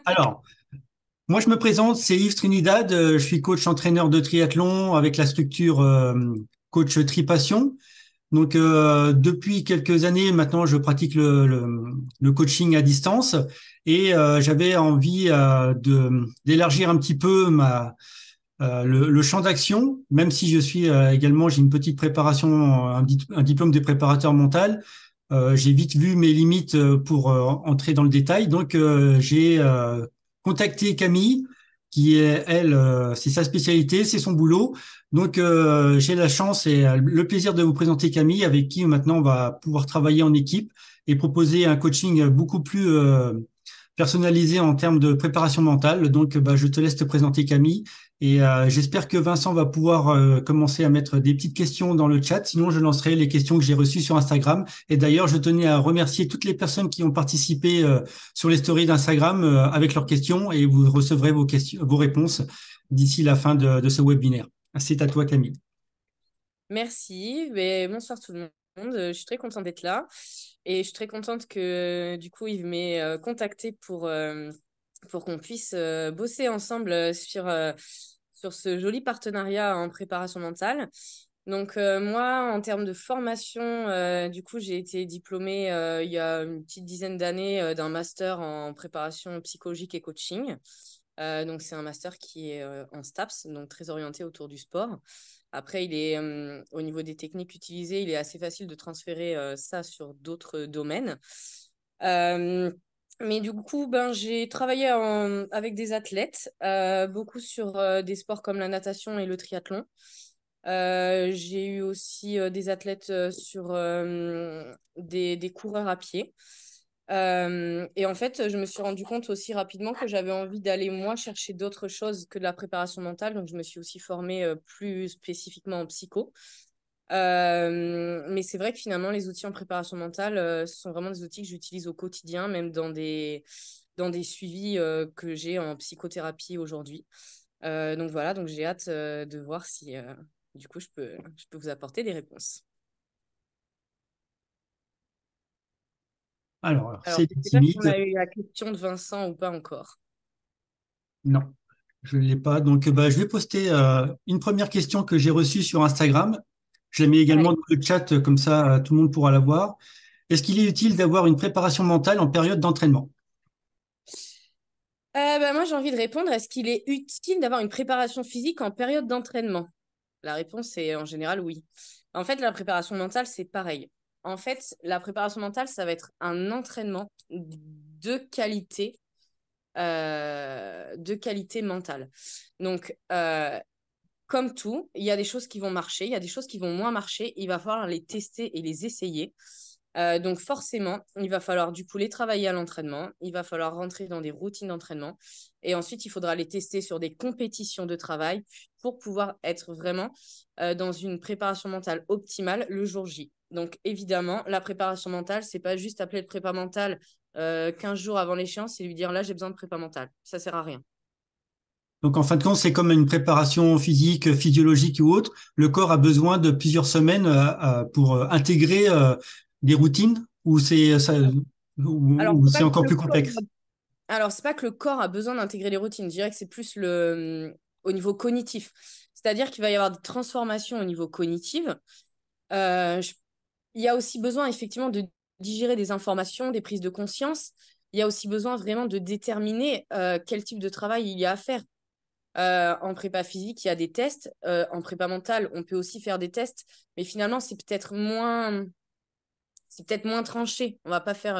Alors, moi, je me présente, c'est Yves Trinidad. Je suis coach entraîneur de triathlon avec la structure Coach Tripassion. Donc, depuis quelques années maintenant, je pratique le coaching à distance et j'avais envie d'élargir un petit peu le champ d'action, même si je suis également, j'ai une petite préparation, un diplôme de préparateur mental. J'ai vite vu mes limites pour entrer dans le détail. Donc, j'ai contacté Camille, qui est, elle, c'est sa spécialité, c'est son boulot. Donc, j'ai la chance et le plaisir de vous présenter Camille, avec qui maintenant on va pouvoir travailler en équipe et proposer un coaching beaucoup plus personnalisé en termes de préparation mentale. Donc, bah, je te laisse te présenter Camille. Et j'espère que Vincent va pouvoir commencer à mettre des petites questions dans le chat. Sinon, je lancerai les questions que j'ai reçues sur Instagram. Et d'ailleurs, je tenais à remercier toutes les personnes qui ont participé sur les stories d'Instagram avec leurs questions. Et vous recevrez vos questions, vos réponses d'ici la fin de ce webinaire. C'est à toi, Camille. Merci, mais bonsoir tout le monde. Je suis très contente d'être là et je suis très contente que du coup Yves m'ait contacté pour qu'on puisse bosser ensemble sur ce joli partenariat en préparation mentale. Donc moi, en termes de formation, du coup j'ai été diplômée il y a une petite dizaine d'années d'un master en préparation psychologique et coaching. Donc c'est un master qui est en STAPS, donc très orienté autour du sport. Après, au niveau des techniques utilisées, il est assez facile de transférer ça sur d'autres domaines. Euh, mais du coup, ben, j'ai travaillé avec des athlètes, beaucoup sur des sports comme la natation et le triathlon. J'ai eu aussi des athlètes sur des coureurs à pied. Et en fait, je me suis rendu compte aussi rapidement que j'avais envie d'aller, moi, chercher d'autres choses que de la préparation mentale. Donc, je me suis aussi formée plus spécifiquement en psycho. Mais c'est vrai que finalement, les outils en préparation mentale, ce sont vraiment des outils que j'utilise au quotidien, même dans des suivis que j'ai en psychothérapie aujourd'hui. Donc voilà, donc j'ai hâte de voir si du coup je peux vous apporter des réponses. Alors, Alors, c'est je ne sais pas si on timide. a eu la question de Vincent ou pas encore. Non, je ne l'ai pas. Donc, bah, je vais poster une première question que j'ai reçue sur Instagram. Je la mets également Allez. dans le chat, comme ça, tout le monde pourra la voir. Est-ce qu'il est utile d'avoir une préparation mentale en période d'entraînement? Moi, j'ai envie de répondre, est-ce qu'il est utile d'avoir une préparation physique en période d'entraînement? La réponse est en général oui. En fait, la préparation mentale, c'est pareil. En fait, la préparation mentale, ça va être un entraînement de qualité mentale. Donc, comme tout, il y a des choses qui vont marcher, il y a des choses qui vont moins marcher. Il va falloir les tester et les essayer. Donc forcément, il va falloir du coup les travailler à l'entraînement, il va falloir rentrer dans des routines d'entraînement et ensuite il faudra les tester sur des compétitions de travail pour pouvoir être vraiment dans une préparation mentale optimale le jour J. Donc évidemment, la préparation mentale, c'est pas juste appeler le prépa mental 15 jours avant l'échéance et lui dire là j'ai besoin de prépa mentale. Ça sert à rien. Donc, en fin de compte, c'est comme une préparation physique, physiologique ou autre. Le corps a besoin de plusieurs semaines pour intégrer des routines ou Alors, ou c'est c'est pas que encore le plus corps complexe. Alors, c'est pas que le corps a besoin d'intégrer les routines. Je dirais que c'est plus au niveau cognitif. C'est-à-dire qu'il va y avoir des transformations au niveau cognitif. Euh, je- il y a aussi besoin, effectivement, de digérer des informations, des prises de conscience. Il y a aussi besoin vraiment de déterminer quel type de travail il y a à faire. En prépa physique, il y a des tests. En prépa mentale, on peut aussi faire des tests. Mais finalement, c'est peut-être moins tranché. On va pas faire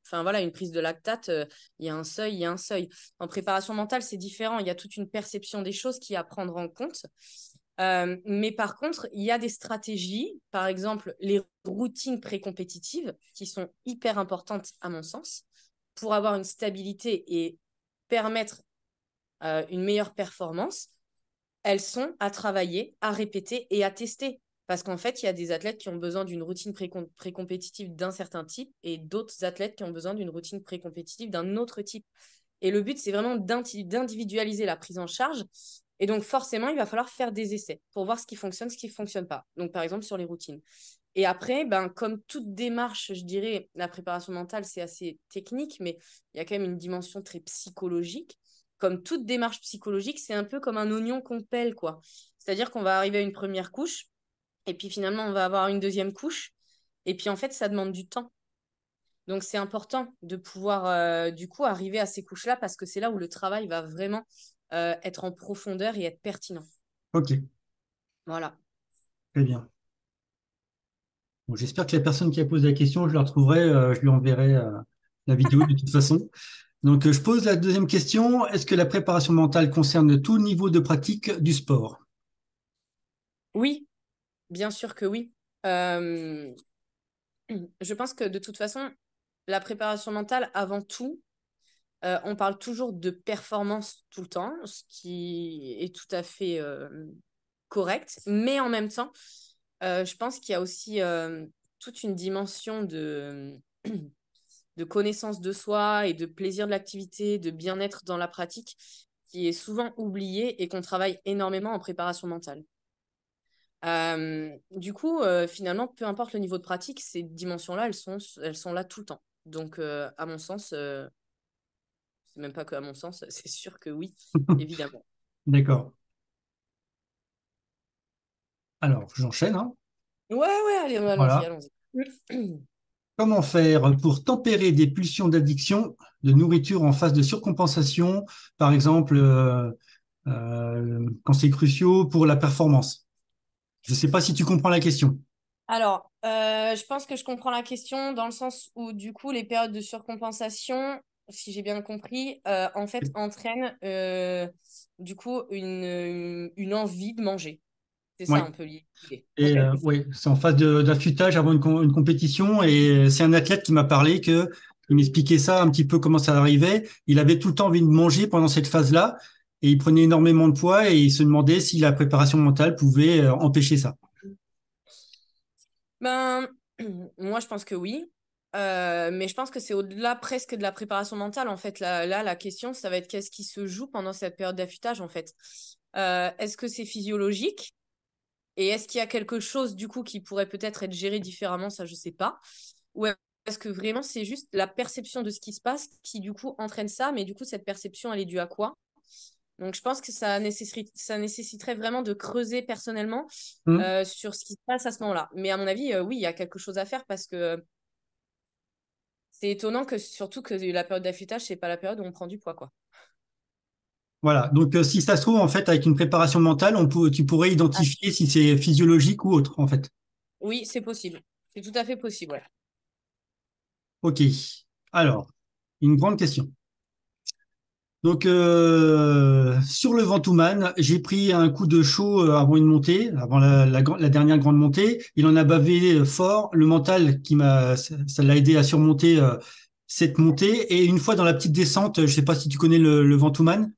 enfin, voilà, une prise de lactate. Il y a un seuil, il y a un seuil. En préparation mentale, c'est différent. Il y a toute une perception des choses qui est à prendre en compte. Mais par contre, il y a des stratégies, par exemple les routines pré-compétitives, qui sont hyper importantes à mon sens, pour avoir une stabilité et permettre une meilleure performance. Elles sont à travailler, à répéter et à tester. Parce qu'en fait, il y a des athlètes qui ont besoin d'une routine pré-compétitive d'un certain type et d'autres athlètes qui ont besoin d'une routine pré-compétitive d'un autre type. Et le but, c'est vraiment d'individualiser la prise en charge. Et donc, forcément, il va falloir faire des essais pour voir ce qui fonctionne, ce qui ne fonctionne pas. Donc, par exemple, sur les routines. Et après, ben, comme toute démarche, je dirais, la préparation mentale, c'est assez technique, mais il y a quand même une dimension très psychologique. Comme toute démarche psychologique, c'est un peu comme un oignon qu'on pèle, quoi. C'est-à-dire qu'on va arriver à une première couche, et puis finalement, on va avoir une deuxième couche, et puis en fait, ça demande du temps. Donc, c'est important de pouvoir, du coup, arriver à ces couches-là, parce que c'est là où le travail va vraiment être en profondeur et être pertinent. Ok, Voilà. très bien. Bon, j'espère que la personne qui a posé la question, je la retrouverai, je lui enverrai la vidéo de toute façon. Donc, je pose la deuxième question. Est-ce que la préparation mentale concerne tout niveau de pratique du sport? Oui, bien sûr que oui. Euh, je pense que de toute façon, la préparation mentale, avant tout, on parle toujours de performance tout le temps, ce qui est tout à fait correct. Mais en même temps, je pense qu'il y a aussi toute une dimension de connaissance de soi et de plaisir de l'activité, de bien-être dans la pratique, qui est souvent oubliée et qu'on travaille énormément en préparation mentale. Du coup, finalement, peu importe le niveau de pratique, ces dimensions-là, elles sont là tout le temps. Donc, à mon sens, c'est même pas que à mon sens, c'est sûr que oui, évidemment. D'accord. Alors, j'enchaîne, hein. Ouais, ouais, allez, allons-y, Voilà. allons-y. Comment faire pour tempérer des pulsions d'addiction de nourriture en phase de surcompensation, par exemple, quand c'est cruciaux pour la performance? Je ne sais pas si tu comprends la question. Alors, je pense que je comprends la question dans le sens où, du coup, les périodes de surcompensation, si j'ai bien compris, en fait, entraînent, du coup, une envie de manger. C'est ça Oui. un peu l'idée. Et OK. oui, c'est en phase d'affûtage avant une compétition. Et c'est un athlète qui m'a parlé que il m'expliquait ça un petit peu comment ça arrivait. Il avait tout le temps envie de manger pendant cette phase-là et il prenait énormément de poids et il se demandait si la préparation mentale pouvait empêcher ça. Ben, moi, je pense que oui. Mais je pense que c'est au-delà presque de la préparation mentale. En fait, là, la question, ça va être qu'est-ce qui se joue pendant cette période d'affûtage, en fait. Est-ce que c'est physiologique? Et est-ce qu'il y a quelque chose, du coup, qui pourrait peut-être être géré différemment? Ça, je sais pas. Ou est-ce que vraiment, c'est juste la perception de ce qui se passe qui, du coup, entraîne ça? Mais du coup, cette perception, elle est due à quoi? Donc, je pense que ça nécessiterait vraiment de creuser personnellement Hum. sur ce qui se passe à ce moment-là. Mais à mon avis, oui, il y a quelque chose à faire parce que c'est étonnant que surtout que la période d'affûtage, c'est pas la période où on prend du poids, quoi. Voilà. Donc, si ça se trouve, en fait, avec une préparation mentale, tu pourrais Ah, identifier si c'est physiologique ou autre, en fait. oui, c'est possible. C'est tout à fait possible, ouais. OK. Alors, une grande question. Donc, sur le Ventoux-Man, j'ai pris un coup de chaud avant une montée, avant la dernière grande montée. Il en a bavé fort. Le mental ça l'a aidé à surmonter cette montée. Et une fois dans la petite descente, je ne sais pas si tu connais le Ventoux-Man.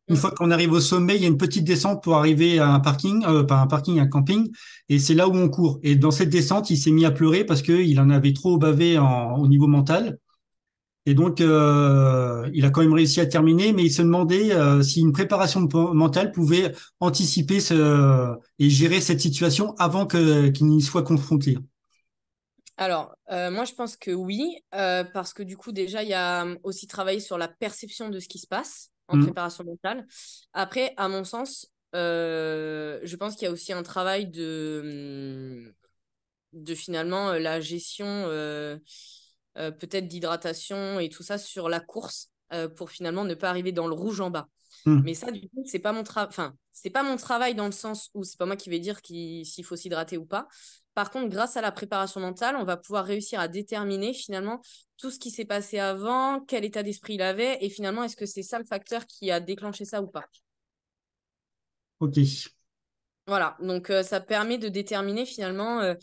Une Mm. fois qu'on arrive au sommet, il y a une petite descente pour arriver à un parking, pas un parking, un camping. Et c'est là où on court. Et dans cette descente, il s'est mis à pleurer parce qu'il en avait trop bavé au niveau mental. Et donc, il a quand même réussi à terminer, mais il se demandait si une préparation mentale pouvait anticiper et gérer cette situation avant qu'il n'y soit confronté. Alors, moi, je pense que oui, parce que du coup, déjà, il y a aussi travaillé sur la perception de ce qui se passe en Hmm. préparation mentale. Après, à mon sens, je pense qu'il y a aussi un travail de finalement la gestion peut-être d'hydratation et tout ça sur la course pour finalement ne pas arriver dans le rouge en bas. Hmm. Mais ça, du coup, c'est pas mon travail. Enfin, c'est pas mon travail dans le sens où c'est pas moi qui vais dire s'il faut s'hydrater ou pas. Par contre, grâce à la préparation mentale, on va pouvoir réussir à déterminer finalement tout ce qui s'est passé avant, quel état d'esprit il avait, et finalement, est-ce que c'est ça le facteur qui a déclenché ça ou pas? OK. Voilà, donc ça permet de déterminer finalement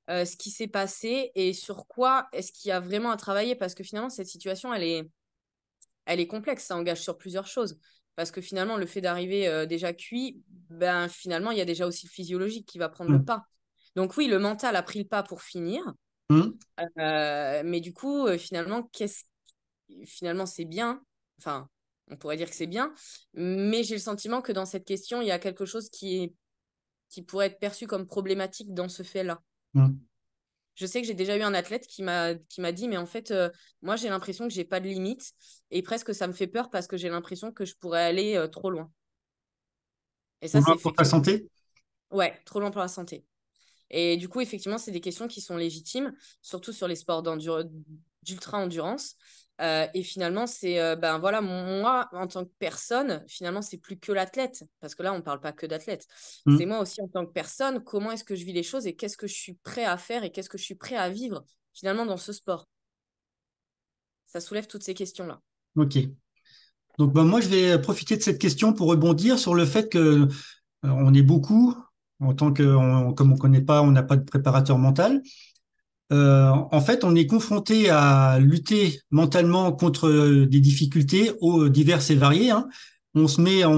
ce qui s'est passé et sur quoi est-ce qu'il y a vraiment à travailler parce que finalement, cette situation, elle est complexe, ça engage sur plusieurs choses. Parce que finalement, le fait d'arriver déjà cuit, ben finalement, il y a déjà aussi le physiologique qui va prendre le Hmm. pas. Donc oui, le mental a pris le pas pour finir, Hmm. mais du coup, finalement, finalement, c'est bien. Enfin, on pourrait dire que c'est bien, mais j'ai le sentiment que dans cette question, il y a quelque chose qui pourrait être perçu comme problématique dans ce fait-là. Hmm. Je sais que j'ai déjà eu un athlète qui m'a dit, mais en fait, moi, j'ai l'impression que j'ai pas de limite et presque ça me fait peur parce que j'ai l'impression que je pourrais aller trop loin. Et ça, c'est Pour ta effectivement, santé? ouais, trop loin pour la santé. Et du coup, effectivement, c'est des questions qui sont légitimes, surtout sur les sports d'ultra-endurance. Et finalement, c'est, ben voilà, moi, en tant que personne, finalement, c'est plus que l'athlète, parce que là, on ne parle pas que d'athlète. C'est Hmm. moi aussi, en tant que personne, comment est-ce que je vis les choses et qu'est-ce que je suis prêt à faire et qu'est-ce que je suis prêt à vivre, finalement, dans ce sport. Ça soulève toutes ces questions-là. Ok. Donc, bah, moi, je vais profiter de cette question pour rebondir sur le fait que on est beaucoup, en tant que, comme on connaît pas, on n'a pas de préparateur mental. En fait, on est confronté à lutter mentalement contre des difficultés diverses et variées, hein. On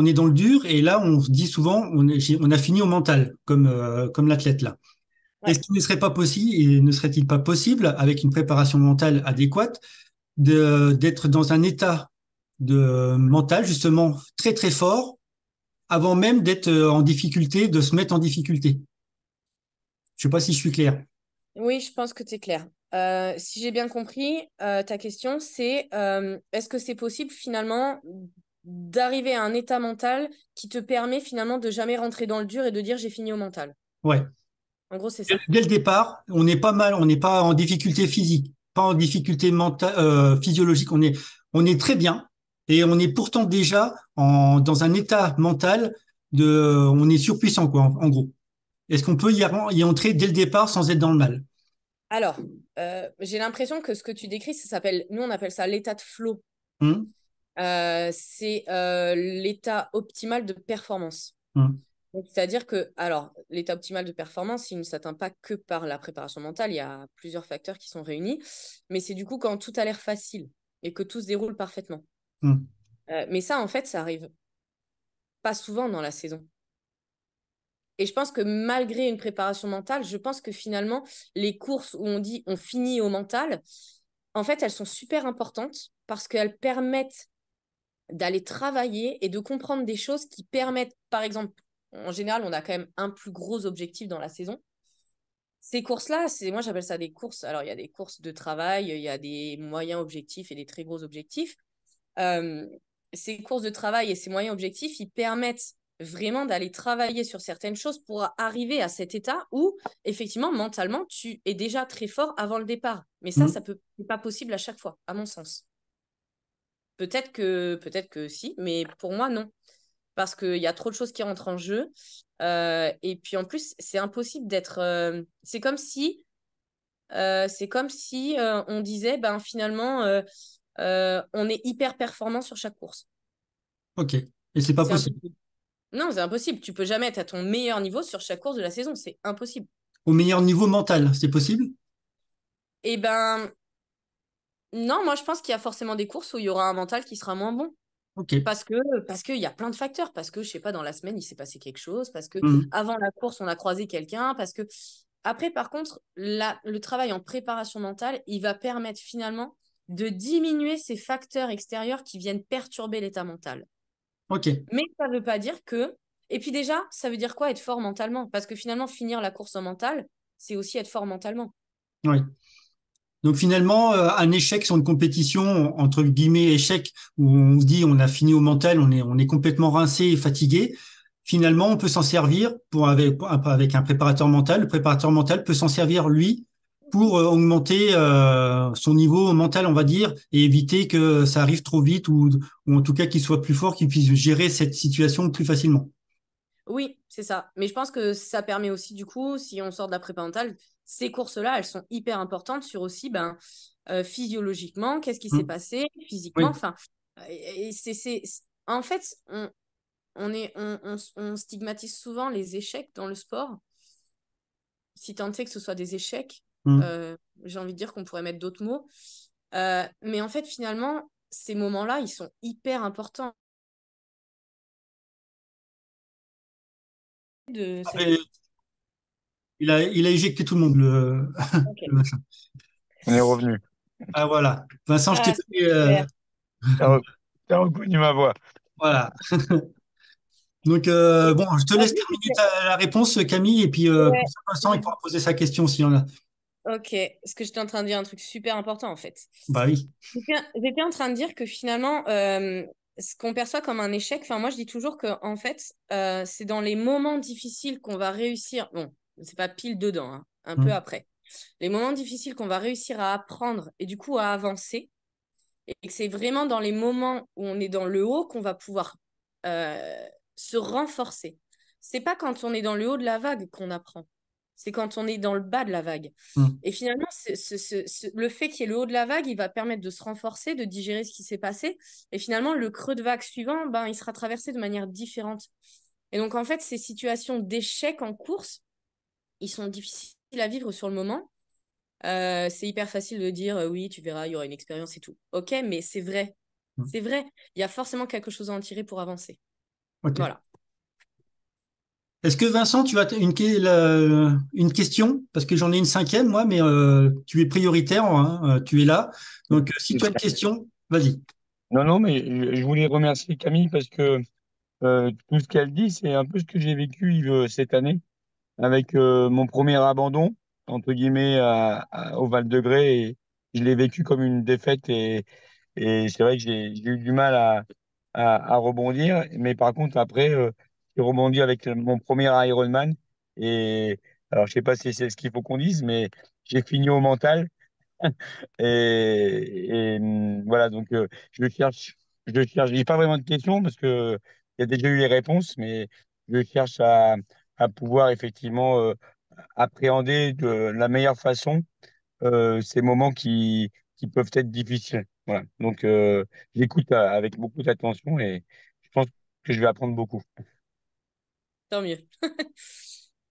est dans le dur et là, on se dit souvent, on a fini au mental, comme l'athlète là. Ouais. Est-ce qu'il ne serait pas possible, et ne serait-il pas possible, avec une préparation mentale adéquate, d'être dans un état de mental justement très très fort avant même d'être en difficulté, de se mettre en difficulté? Je sais pas si je suis clair. Oui, je pense que tu es clair. Si j'ai bien compris, ta question, c'est est-ce que c'est possible finalement d'arriver à un état mental qui te permet finalement de jamais rentrer dans le dur et de dire j'ai fini au mental. Ouais. En gros, c'est ça. Dès le départ, on n'est pas mal, on n'est pas en difficulté physique, pas en difficulté mentale, physiologique. On est très bien et on est pourtant déjà dans un état mental on est surpuissant quoi, en gros. Est-ce qu'on peut y entrer dès le départ sans être dans le mal? Alors, j'ai l'impression que ce que tu décris, nous on appelle ça l'état de flow. Hum, C'est l'état optimal de performance. hum, Donc, c'est-à-dire que, alors, l'état optimal de performance, il ne s'atteint pas que par la préparation mentale, il y a plusieurs facteurs qui sont réunis, mais c'est du coup quand tout a l'air facile et que tout se déroule parfaitement. hum. Mais ça, en fait, ça arrive pas souvent dans la saison. Et je pense que malgré une préparation mentale, je pense que finalement, les courses où on dit on finit au mental, en fait, elles sont super importantes parce qu'elles permettent d'aller travailler et de comprendre des choses qui permettent, par exemple, en général, on a quand même un plus gros objectif dans la saison. Ces courses-là, moi j'appelle ça des courses. Alors, il y a des courses de travail, il y a des moyens objectifs et des très gros objectifs. Euh, Ces courses de travail et ces moyens objectifs, ils permettent vraiment d'aller travailler sur certaines choses pour arriver à cet état où, effectivement, mentalement, tu es déjà très fort avant le départ. Mais ça, Hum. c'est pas possible à chaque fois, à mon sens. Peut-être que si, mais pour moi, non. Parce qu'il y a trop de choses qui rentrent en jeu. Et puis en plus, c'est impossible d'être. C'est comme si on disait, ben finalement, on est hyper performant sur chaque course. Ok. Et c'est pas C'est possible. impossible. Non, c'est impossible. Tu peux jamais être à ton meilleur niveau sur chaque course de la saison. C'est impossible. Au meilleur niveau mental, c'est possible? Et ben, non, moi je pense qu'il y a forcément des courses où il y aura un mental qui sera moins bon. Ok. Parce qu'il y a plein de facteurs. Parce que, je sais pas, dans la semaine, il s'est passé quelque chose. Parce que Hum. avant la course, on a croisé quelqu'un. Parce que après, par contre, le travail en préparation mentale, il va permettre finalement de diminuer ces facteurs extérieurs qui viennent perturber l'état mental. Ok. Mais ça ne veut pas dire que... Et puis déjà, ça veut dire quoi être fort mentalement? Parce que finalement, finir la course en mental, c'est aussi être fort mentalement. Oui. Donc finalement, un échec sur une compétition, entre guillemets échec, où on se dit on a fini au mental, on est complètement rincé et fatigué. Finalement, on peut s'en servir avec un préparateur mental. Le préparateur mental peut s'en servir, lui, pour augmenter son niveau mental, on va dire, et éviter que ça arrive trop vite ou en tout cas qu'il soit plus fort, qu'il puisse gérer cette situation plus facilement. Oui, c'est ça. Mais je pense que ça permet aussi, du coup, si on sort de la prépa mentale, ces courses-là, elles sont hyper importantes sur aussi, ben, physiologiquement, qu'est-ce qui s'est Mm. passé, physiquement. Oui, Enfin, en fait, on stigmatise souvent les échecs dans le sport. Si tant est que ce soit des échecs, Mm. euh, j'ai envie de dire qu'on pourrait mettre d'autres mots. Mais en fait, finalement, ces moments-là, ils sont hyper importants. De cette... Après, il a éjecté tout le monde, Ok. le machin. On est revenu. Ah voilà. Vincent, je t'ai Ah, fait, super. T'as re- t'as reconnu ma voix. voilà. Donc, bon, je te En laisse plus, terminer la réponse, Camille, et puis ouais, Vincent, il pourra poser sa question s'il y en a. Ok, parce que j'étais en train de dire un truc super important en fait. Bah oui. J'étais en train de dire que finalement, ce qu'on perçoit comme un échec, enfin moi je dis toujours que en fait, c'est dans les moments difficiles qu'on va réussir. Bon, c'est pas pile dedans, hein, un peu Mm. après. Les moments difficiles qu'on va réussir à apprendre et du coup à avancer. Et que c'est vraiment dans les moments où on est dans le haut qu'on va pouvoir se renforcer. C'est pas quand on est dans le haut de la vague qu'on apprend. C'est quand on est dans le bas de la vague. Mm. Et finalement, le fait qu'il y ait le haut de la vague, il va permettre de se renforcer, de digérer ce qui s'est passé. Et finalement, le creux de vague suivant, ben, il sera traversé de manière différente. Et donc, en fait, ces situations d'échec en course, ils sont difficiles à vivre sur le moment. C'est hyper facile de dire oui, tu verras, il y aura une expérience et tout. Ok, mais c'est vrai. Mm. C'est vrai. Il y a forcément quelque chose à en tirer pour avancer. Ok. Voilà. Est-ce que Vincent, tu as une question? Parce que j'en ai une cinquième, moi, mais tu es prioritaire, hein, tu es là. Donc, si tu as une question, vas-y. Non, non, mais je voulais remercier Camille parce que tout ce qu'elle dit, c'est un peu ce que j'ai vécu Yves, cette année avec mon premier abandon, entre guillemets, au Val-de-Grès. Et je l'ai vécu comme une défaite et c'est vrai que j'ai eu du mal à rebondir. Mais par contre, après, j'ai rebondi avec mon premier Ironman. Et alors, je sais pas si c'est ce qu'il faut qu'on dise, mais j'ai fini au mental. Voilà, donc j'ai pas vraiment de questions parce que il y a déjà eu les réponses, mais je cherche à pouvoir effectivement appréhender de la meilleure façon ces moments qui peuvent être difficiles. Voilà, donc j'écoute avec beaucoup d'attention et je pense que je vais apprendre beaucoup. Tant mieux.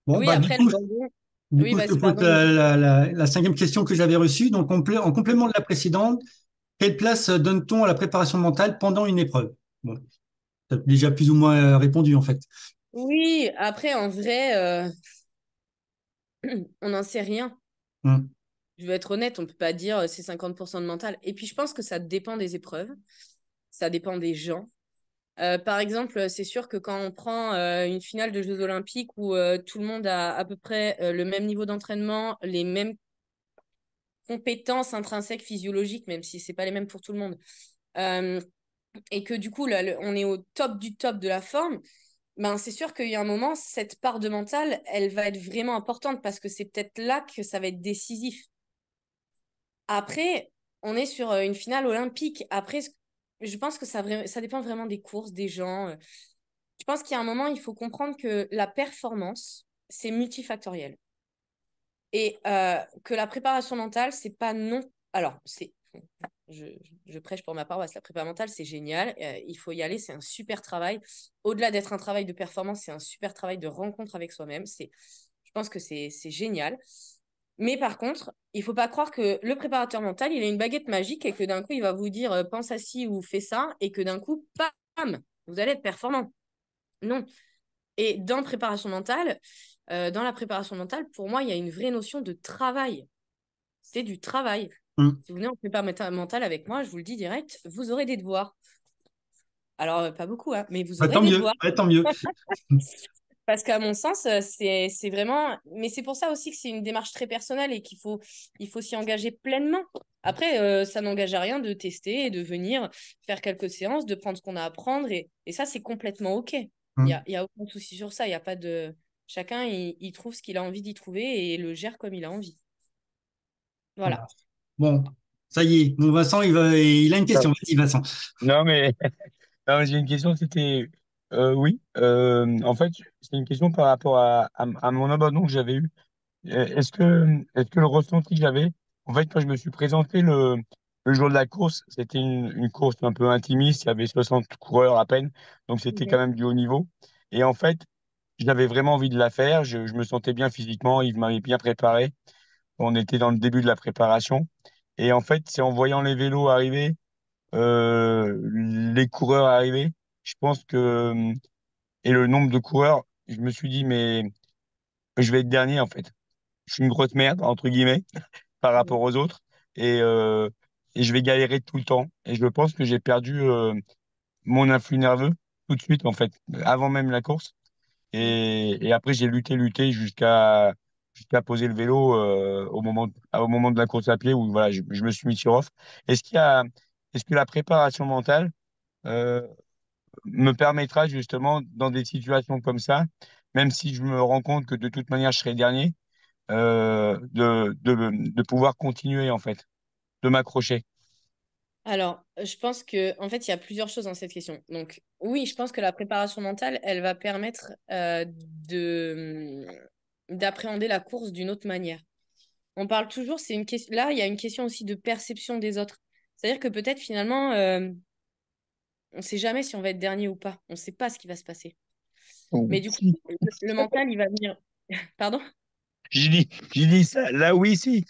Bon, Oui, bah, après, l'abandon. Oui, je te vas-y, pose pardon. la cinquième question que j'avais reçue. Donc, en complément de la précédente, quelle place donne-t-on à la préparation mentale pendant une épreuve? Bon, tu as déjà plus ou moins répondu, en fait. Oui, après, en vrai, on n'en sait rien. Mm. Je vais être honnête, on ne peut pas dire c'est 50% de mental. Et puis, je pense que ça dépend des épreuves. Ça dépend des gens. Par exemple, c'est sûr que quand on prend une finale de Jeux Olympiques où tout le monde a à peu près le même niveau d'entraînement, les mêmes compétences intrinsèques physiologiques, même si c'est pas les mêmes pour tout le monde, euh, et que du coup, là, on est au top du top de la forme, ben, c'est sûr qu'il y a un moment, cette part de mental, elle va être vraiment importante parce que c'est peut-être là que ça va être décisif. Après, on est sur une finale olympique. Après, je pense que ça dépend vraiment des courses, des gens. Je pense qu'il y a un moment, il faut comprendre que la performance, c'est multifactoriel. Et que la préparation mentale, c'est pas non. Alors, je, je prêche pour ma paroisse. La préparation mentale, c'est génial. Il faut y aller. C'est un super travail. Au-delà d'être un travail de performance, c'est un super travail de rencontre avec soi-même. Je pense que c'est génial. Mais par contre, il faut pas croire que le préparateur mental, il a une baguette magique et que d'un coup, il va vous dire pense à ci ou fais ça et que d'un coup, bam, vous allez être performant. Non. Et dans la préparation mentale, pour moi, il y a une vraie notion de travail. C'est du travail. Mm. Si vous venez en préparation mentale avec moi, je vous le dis direct, vous aurez des devoirs. Alors, pas beaucoup, hein, mais vous Bah, aurez tant des mieux, devoirs. ouais, tant mieux. Parce qu'à mon sens, c'est vraiment. Mais c'est pour ça aussi que c'est une démarche très personnelle et il faut s'y engager pleinement. Après, ça n'engage à rien de tester et de venir faire quelques séances, de prendre ce qu'on a à prendre. Et ça, c'est complètement OK. Mm. Il y a aucun souci sur ça. Il y a pas de. Chacun, il trouve ce qu'il a envie d'y trouver et le gère comme il a envie. Voilà. Bon, ça y est, mon Vincent, il a une question. Vas-y, Vincent. Non, mais non, j'ai une question, c'était oui, en fait, c'est une question par rapport à mon abandon que j'avais eu. Est-ce que le ressenti que j'avais, en fait, quand je me suis présenté le jour de la course, c'était une course un peu intimiste, il y avait 60 coureurs à peine, donc c'était quand Mhm. même du haut niveau. Et en fait, j'avais vraiment envie de la faire, je me sentais bien physiquement, il m'avait bien préparé, on était dans le début de la préparation. Et en fait, c'est en voyant les vélos arriver, les coureurs arriver, je pense que, et le nombre de coureurs, je me suis dit, mais je vais être dernier en fait. Je suis une grosse merde, entre guillemets, par rapport Mhm. aux autres. Et, euh, et je vais galérer tout le temps. Et je pense que j'ai perdu mon influx nerveux tout de suite, en fait, avant même la course. Et après, j'ai lutté jusqu'à jusqu'à poser le vélo au moment de la course à pied où voilà, je me suis mis sur off. Est-ce qu'il y a, est-ce que la préparation mentale euh, me permettra justement dans des situations comme ça, même si je me rends compte que de toute manière je serai dernier, de pouvoir continuer en fait, de m'accrocher. Alors, je pense que, en fait, il y a plusieurs choses dans cette question. Donc, oui, je pense que la préparation mentale, elle va permettre d'appréhender la course d'une autre manière. On parle toujours, c'est une question. Là, il y a une question aussi de perception des autres. C'est-à-dire que peut-être finalement, on ne sait jamais si on va être dernier ou pas. On ne sait pas ce qui va se passer. Mais du coup, Si. le mental, il va venir. Pardon? J'ai dit ça, là oui, si.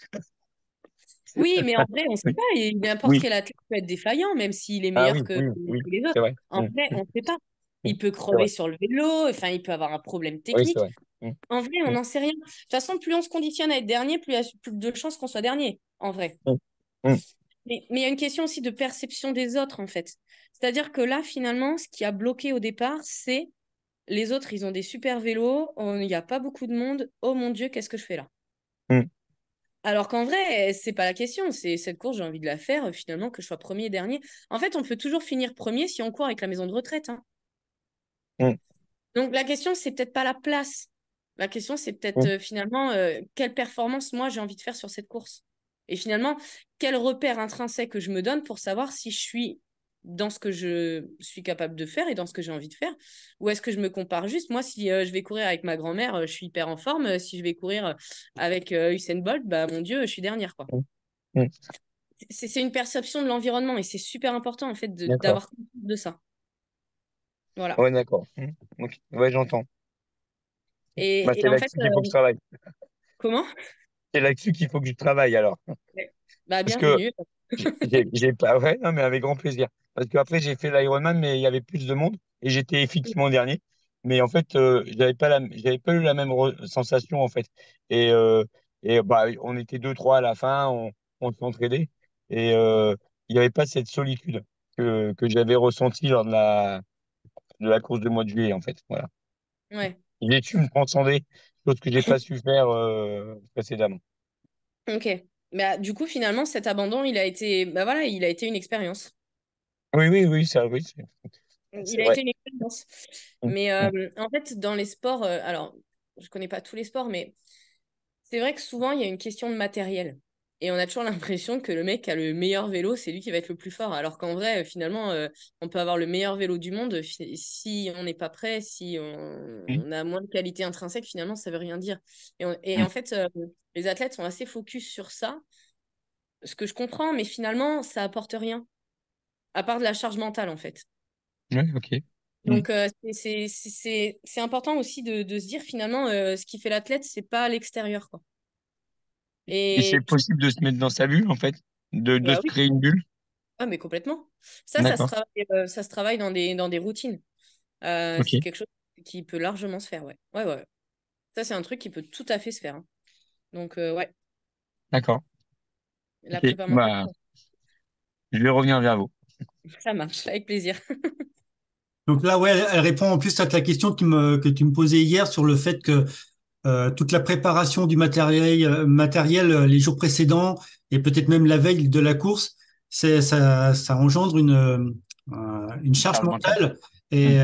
Oui, mais en vrai, on ne sait Oui, pas. Et n'importe oui. quel athlète peut être défaillant, même s'il est Ah meilleur oui, que oui, oui, les c'est autres. vrai. En vrai, on ne sait pas. Il peut C'est vrai. crever sur le vélo, enfin, il peut avoir un problème Oui, c'est technique. vrai. En vrai, on n'en sait rien. De toute façon, plus on se conditionne à être dernier, plus il y a plus de chances qu'on soit dernier, en vrai. Mais il y a une question aussi de perception des autres, en fait. C'est-à-dire que là, finalement, ce qui a bloqué au départ, c'est les autres, ils ont des super vélos, il n'y a pas beaucoup de monde. Oh mon Dieu, qu'est-ce que je fais là? Alors qu'en vrai, c'est pas la question. C'est cette course, j'ai envie de la faire, finalement, que je sois premier et dernier. En fait, on peut toujours finir premier si on court avec la maison de retraite, hein. Donc la question, c'est peut-être pas la place. La question, c'est peut-être finalement quelle performance moi j'ai envie de faire sur cette course. Et finalement, quel repère intrinsèque que je me donne pour savoir si je suis dans ce que je suis capable de faire et dans ce que j'ai envie de faire, ou est-ce que je me compare juste. Moi, si je vais courir avec ma grand-mère, je suis hyper en forme. Si je vais courir avec Usain Bolt, bah mon Dieu, je suis dernière, quoi. C'est une perception de l'environnement et c'est super important en fait D'accord. d'avoir conscience de ça. Voilà. Ouais, d'accord. Ok. Ouais, j'entends. Bah, Et c'est en fait, là-dessus qu'il faut que je travaille. comment? C'est là-dessus qu'il faut que je travaille alors. Ouais. Bah, Parce que bienvenue. j'ai pas, ouais, non, mais avec grand plaisir. Parce qu'après, j'ai fait l'Ironman, mais il y avait plus de monde et j'étais effectivement dernier. Mais en fait, j'avais pas eu la même sensation en fait. Et, bah, on était deux, trois à la fin, on s'entraidait et il n'y avait pas cette solitude que j'avais ressentie lors de la course de mois de juillet en fait. Voilà. Ouais. J'ai su me transcender, chose que j'ai pas su faire précédemment. Ok. Bah, du coup, finalement, cet abandon, il a été, bah voilà, il a été une expérience. Oui, oui, oui, ça, oui, c'est Il a vrai. été une expérience. Mm, Mais mm, en fait, dans les sports, alors, je connais pas tous les sports, mais c'est vrai que souvent, il y a une question de matériel. Et on a toujours l'impression que le mec qui a le meilleur vélo, c'est lui qui va être le plus fort. Alors qu'en vrai, finalement, on peut avoir le meilleur vélo du monde. Si on n'est pas prêt, si mm, on a moins de qualité intrinsèque, finalement, ça veut rien dire. Et mm. en fait, les athlètes sont assez focus sur ça, ce que je comprends, mais finalement, ça apporte rien, à part de la charge mentale, en fait. Ouais, ok. Mm. Donc, c'est important aussi de se dire, finalement, ce qui fait l'athlète, c'est pas l'extérieur, quoi. Et c'est Et tout, possible de se mettre dans sa bulle, en fait, de bah se oui. créer une bulle. Ah, mais complètement. D'accord. Ça se travaille dans des routines. C'est Ok. quelque chose qui peut largement se faire, ouais. Ouais, ouais. Ça, c'est un truc qui peut tout à fait se faire, hein. Donc, ouais, D'accord. la Ok. prépa mentale, Bah, je vais revenir vers vous. ça marche, avec plaisir. Donc là, ouais, elle répond en plus à ta question que tu me posais hier sur le fait que toute la préparation du matériel les jours précédents et peut-être même la veille de la course, ça engendre une charge Charge mentale. mentale. Mm. Et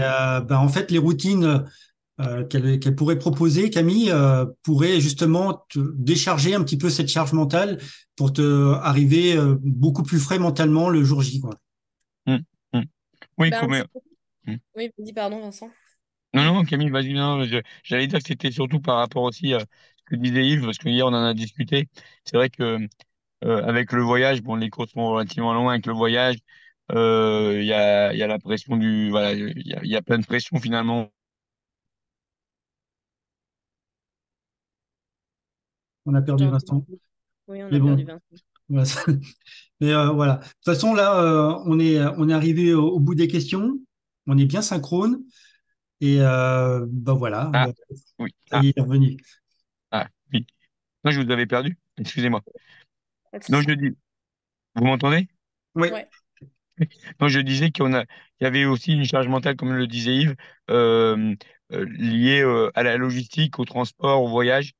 ben, en fait, les routines qu'elle pourrait proposer, Camille, pourraient justement te décharger un petit peu cette charge mentale pour te arriver beaucoup plus frais mentalement le jour J, quoi. Mm. Mm. Oui, Ben, Mm. oui, vas-y, pardon, Vincent. Non, non, Camille, vas-y, non, j'allais dire que c'était surtout par rapport aussi à ce que disait Yves, parce que hier, on en a discuté. C'est vrai que avec le voyage, bon, les courses sont relativement loin avec le voyage. Il y a la pression voilà, il y a plein de pression finalement. On a perdu J'entends. Vincent. Oui, on Mais a perdu bon, Vincent. voilà. Mais voilà. De toute façon, là, on est arrivé au bout des questions. On est bien synchrone. Et ben voilà, Ah, oui, ça y est, il est revenu. oui. Non, je vous avais perdu. Excusez-moi. Pas de Non, souci. je dis, vous m'entendez? Oui. Ouais. Non, je disais il y avait aussi une charge mentale, comme le disait Yves, euh, liée à la logistique, au transport, au voyage.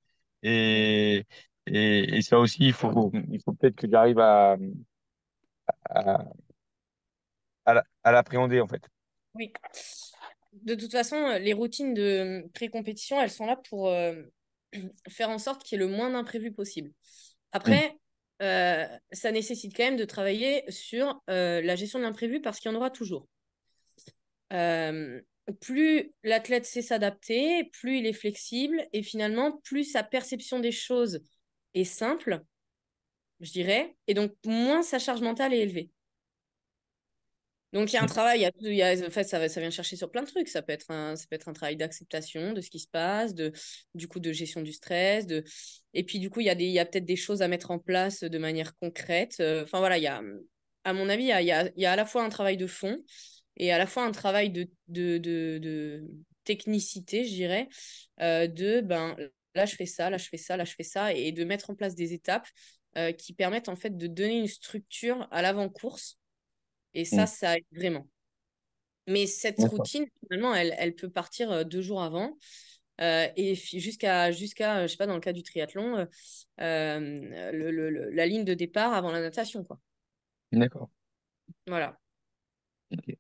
Et, et ça aussi, il faut peut-être que j'arrive à, à l'appréhender, en fait. Oui. De toute façon, les routines de pré-compétition, elles sont là pour faire en sorte qu'il y ait le moins d'imprévus possible. Mm. Après, ça nécessite quand même de travailler sur la gestion de l'imprévu parce qu'il y en aura toujours. Euh, Plus l'athlète sait s'adapter, plus il est flexible et finalement, plus sa perception des choses est simple, je dirais, et donc moins sa charge mentale est élevée. Donc, il y a un travail, en fait, ça vient chercher sur plein de trucs. Ça peut être un travail d'acceptation de ce qui se passe, du coup, de gestion du stress. Et puis, du coup, il y a peut-être des choses à mettre en place de manière concrète. Enfin, voilà, à mon avis, il y a à la fois un travail de fond et à la fois un travail de technicité, je dirais, ben, là, je fais ça, là, je fais ça, là, je fais ça, et de mettre en place des étapes qui permettent, en fait, de donner une structure à l'avant-course. Et Mm. ça aide vraiment. Mais cette D'accord. routine, finalement, elle peut partir 2 jours avant et jusqu'à, je sais pas, dans le cas du triathlon, la ligne de départ avant la natation, quoi. D'accord. Voilà. Ok.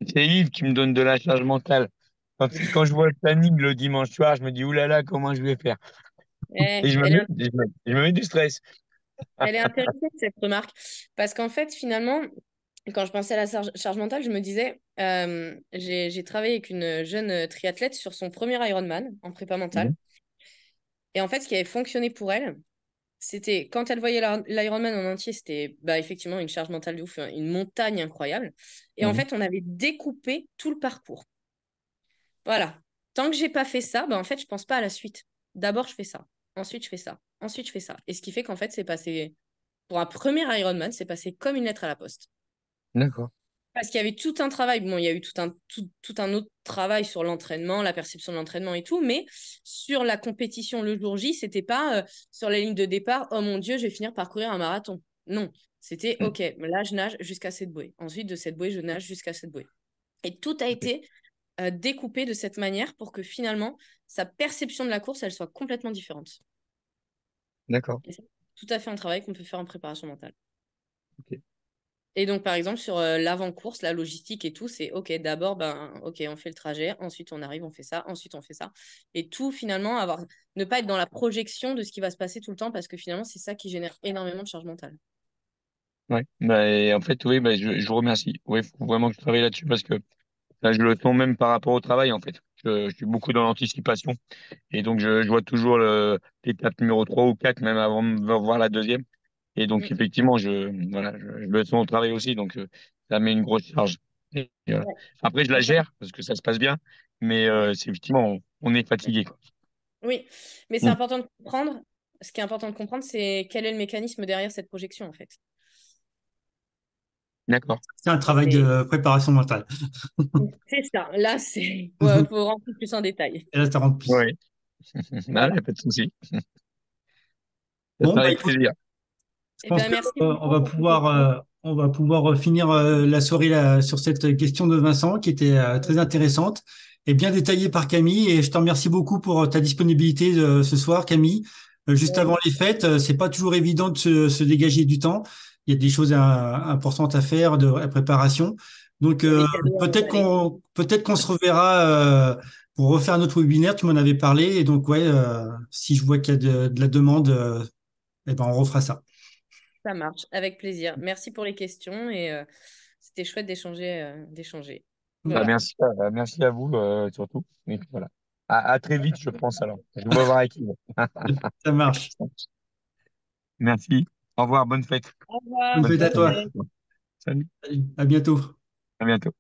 C'est Yves qui me donne de la charge mentale. Quand je vois le planning le dimanche soir, je me dis, oulala, comment je vais faire? Et Eh, elle est, je me mets du stress. elle est intéressante, cette remarque. Parce qu'en fait, finalement, quand je pensais à la charge mentale, je me disais, j'ai travaillé avec une jeune triathlète sur son premier Ironman en prépa mentale. Mhm. Et en fait, ce qui avait fonctionné pour elle, c'était quand elle voyait l'Ironman en entier, c'était bah, effectivement une charge mentale de ouf, une montagne incroyable. Et en Mhm. fait, on avait découpé tout le parcours. Voilà. Tant que j'ai pas fait ça, bah, en fait, je pense pas à la suite. D'abord, je fais ça. Ensuite, je fais ça. Ensuite, je fais ça. Et ce qui fait qu'en fait, c'est passé, pour un premier Ironman, c'est passé comme une lettre à la poste. D'accord. Parce qu'il y avait tout un travail, bon, il y a eu tout un autre travail sur l'entraînement, la perception de l'entraînement et tout, mais sur la compétition le jour J, c'était pas sur la ligne de départ, oh mon Dieu, je vais finir par courir un marathon. Non, c'était Mm. OK, là je nage jusqu'à cette bouée. Ensuite, de cette bouée, je nage jusqu'à cette bouée. Et tout a Ok. été découpé de cette manière pour que finalement, sa perception de la course, elle soit complètement différente. D'accord. Et c'est tout à fait un travail qu'on peut faire en préparation mentale. Ok. Et donc, par exemple, sur l'avant-course, la logistique et tout, c'est OK, d'abord, ben, OK, on fait le trajet, ensuite on arrive, on fait ça, ensuite on fait ça. Et tout, finalement, ne pas être dans la projection de ce qui va se passer tout le temps, parce que finalement, c'est ça qui génère énormément de charge mentale. Ouais. Bah, et en fait, oui, bah, je vous remercie. Oui, il faut vraiment que je travaille là-dessus parce que là, je le sens même par rapport au travail, en fait. Je suis beaucoup dans l'anticipation. Et donc, je vois toujours l'étape numéro 3 ou 4 même avant de voir la deuxième. Et Mm. donc, effectivement, je le sens au travail aussi. Donc, ça met une grosse charge. Et Ouais, après, je la totalement. gère parce que ça se passe bien. Mais Oui, c'est effectivement, on est fatigué, quoi. oui. Mais c'est Mm. important de comprendre. Ce qui est important de comprendre, c'est quel est le mécanisme derrière cette projection, en fait. D'accord. C'est un travail Et de préparation mentale. c'est ça. Là, c'est faut rentrer plus en détail. Et là, ça rentre plus. Oui. Non, il Voilà. n'y a pas de souci. Ça Bon, sera bah avec écoute, plaisir. Eh je pense ben, que merci beaucoup pour ces questions. on va pouvoir finir la soirée là, sur cette question de Vincent qui était très intéressante et bien détaillée par Camille. Et je te remercie beaucoup pour ta disponibilité ce soir, Camille. Juste avant les fêtes, c'est pas toujours évident de se dégager du temps. Il y a des choses importantes à faire de préparation. Donc Il y a des cadeaux à emballer. peut-être qu'on se reverra pour refaire notre webinaire. Tu m'en avais parlé et donc ouais, si je vois qu'il y a de la demande, eh ben on refera ça. Ça marche, avec plaisir. Merci pour les questions et c'était chouette d'échanger. Bah, Voilà. merci à vous, surtout. Et puis, voilà. À très vite, je pense alors. Je vous revois avec vous. Ça marche. Merci. Au revoir, bonne fête. Au revoir, Bonne Bonne fête à fête bonne à vous. toi. fête. Salut. À bientôt. À bientôt.